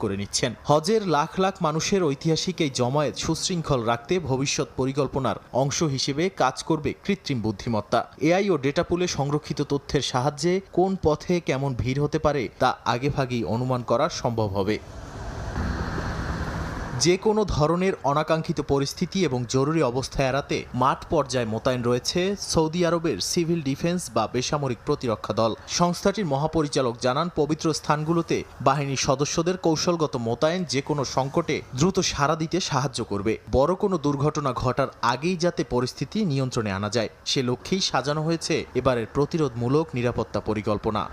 করে নিচ্ছেন। হজের লাখ লাখ মানুষের ঐতিহাসিক এই জমায়েত সুশৃঙ্খল রাখতে ভবিষ্যৎ পরিকল্পনার অংশ হিসেবে কাজ করবে কৃত্রিম বুদ্ধিমত্তা। এআই ও ডেটা পুলে সংরক্ষিত তথ্যের সাহায্যে কোন পথে কেমন ভিড় হতে পারে তা আগেভাগেই অনুমান করা সম্ভব হবে। যে কোনো ধরনের অনাকাঙ্ক্ষিত পরিস্থিতি এবং জরুরি অবস্থা এড়াতে মাঠ পর্যায়ে মোতায়েন রয়েছে সৌদি আরবের সিভিল ডিফেন্স বা বেসামরিক প্রতিরক্ষা দল। সংস্থাটির মহাপরিচালক জানান, পবিত্র স্থানগুলোতে বাহিনীর সদস্যদের কৌশলগত মোতায়েন যে কোনো সংকটে দ্রুত সাড়া দিতে সাহায্য করবে। বড় কোনো দুর্ঘটনা ঘটার আগেই যাতে পরিস্থিতি নিয়ন্ত্রণে আনা যায়, সে লক্ষ্যেই সাজানো হয়েছে এবারের প্রতিরোধমূলক নিরাপত্তা পরিকল্পনা।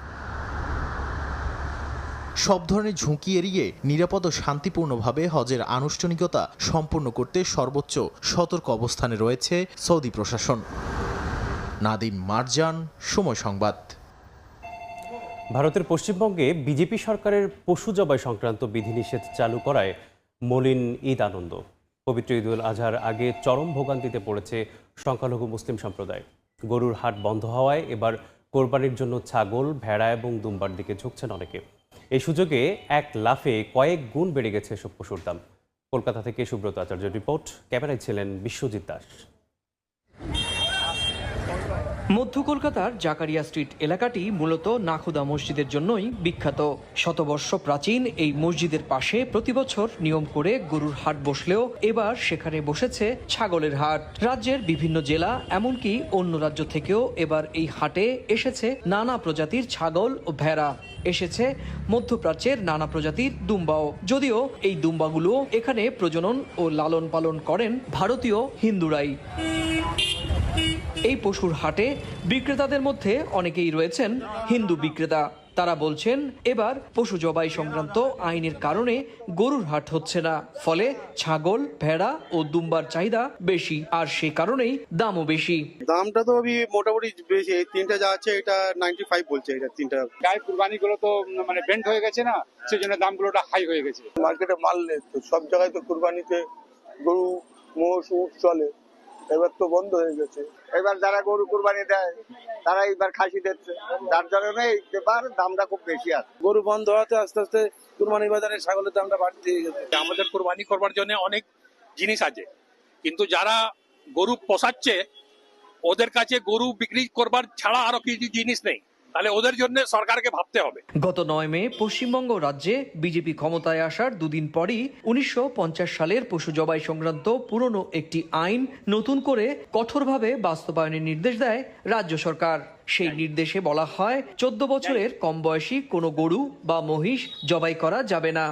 সব ধরনের ঝুঁকি এড়িয়ে নিরাপদ ও শান্তিপূর্ণভাবে হজের আনুষ্ঠানিকতা সম্পন্ন করতে সর্বোচ্চ সতর্ক অবস্থানে রয়েছে সৌদি প্রশাসন। নাদিম মারজান, সময় সংবাদ। ভারতের পশ্চিমবঙ্গে বিজেপি সরকারের পশু জবাই সংক্রান্ত বিধিনিষেধ চালু করায় মলিন ঈদ আনন্দ। পবিত্র ঈদ উল আজহার আগে চরম ভোগান্তিতে পড়েছে সংখ্যালঘু মুসলিম সম্প্রদায়। গরুর হাট বন্ধ হওয়ায় এবার কোরবানির জন্য ছাগল, ভেড়া এবং দুম্বার দিকে ঝুঁকছেন অনেকে। এই সুযোগে এক লাফে কয়েক গুণ বেড়ে গেছে এসব পশুর দাম। কলকাতা থেকে সুব্রত আচার্যের রিপোর্ট, ক্যামেরায় ছিলেন বিশ্বজিৎ দাস। মধ্য কলকাতার জাকারিয়া স্ট্রিট এলাকাটি মূলত নাখুদা মসজিদের জন্যই বিখ্যাত। শতবর্ষ প্রাচীন এই মসজিদের পাশে প্রতিবছর নিয়ম করে গরুর হাট বসলেও এবার সেখানে বসেছে ছাগলের হাট। রাজ্যের বিভিন্ন জেলা এমনকি অন্য রাজ্য থেকেও এবার এই হাটে এসেছে নানা প্রজাতির ছাগল ও ভেড়া। এসেছে মধ্যপ্রাচ্যের নানা প্রজাতির দুম্বাও। যদিও এই দুম্বাগুলো এখানে প্রজনন ও লালন পালন করেন ভারতীয় হিন্দুরাই। এই পশুর হাটে বিক্রেতাদের মধ্যে অনেকেই রয়েছেন হিন্দু বিক্রেতা। তারা বলছেন, এবার পশু জবাই সংক্রান্ত আইনের কারণে গরুর হাট হচ্ছে না, ফলে ছাগল, ভেড়া ও দুম্বার চাহিদা বেশি, আর সে কারণেই দামও বেশি। দামটা তো মোটামুটি বেশি। এই তিনটা যা আছে এটা 95 বলছে। এটা তিনটা গায়ে কুরবানি গুলো তো মানে বেন্ড হয়ে গেছে না, সেই জন্য দামগুলোটা হাই হয়ে গেছে। মার্কেটে মাল নেই তো, সব জায়গায় তো কুরবানিতে গরু, মোষ, উট চলে, এবার তো বন্ধ হয়ে গেছে। এবার যারা গরু কুরবানি দেয় তারা এবার খাসি দিচ্ছে, যার কারণে এবার দামটা খুব বেশি আছে। গরু বন্ধ হওয়াতে আস্তে আস্তে কুরবানি বাজারে ছাগলের দামটা বাড়তে গেছে। আমাদের কুরবানি করবার জন্য অনেক জিনিস আছে, কিন্তু যারা গরু পোষাচ্ছে ওদের কাছে গরু বিক্রি করবার ছাড়া আরো কিছু জিনিস নেই, তাহলে ওদের জন্য সরকারকে ভাবতে হবে। গত 9 মে পশ্চিমবঙ্গ রাজ্যে বিজেপি ক্ষমতায় আসার দুদিন পরই 1950 সালের পশু জবাই সংক্রান্ত পুরনো একটি আইন নতুন করে কঠোরভাবে বাস্তবায়নের নির্দেশ দেয় রাজ্য সরকার। সেই নির্দেশে বলা হয়, 14 বছরের কম বয়সী কোনো গরু বা মহিষ জবাই করা যাবে না।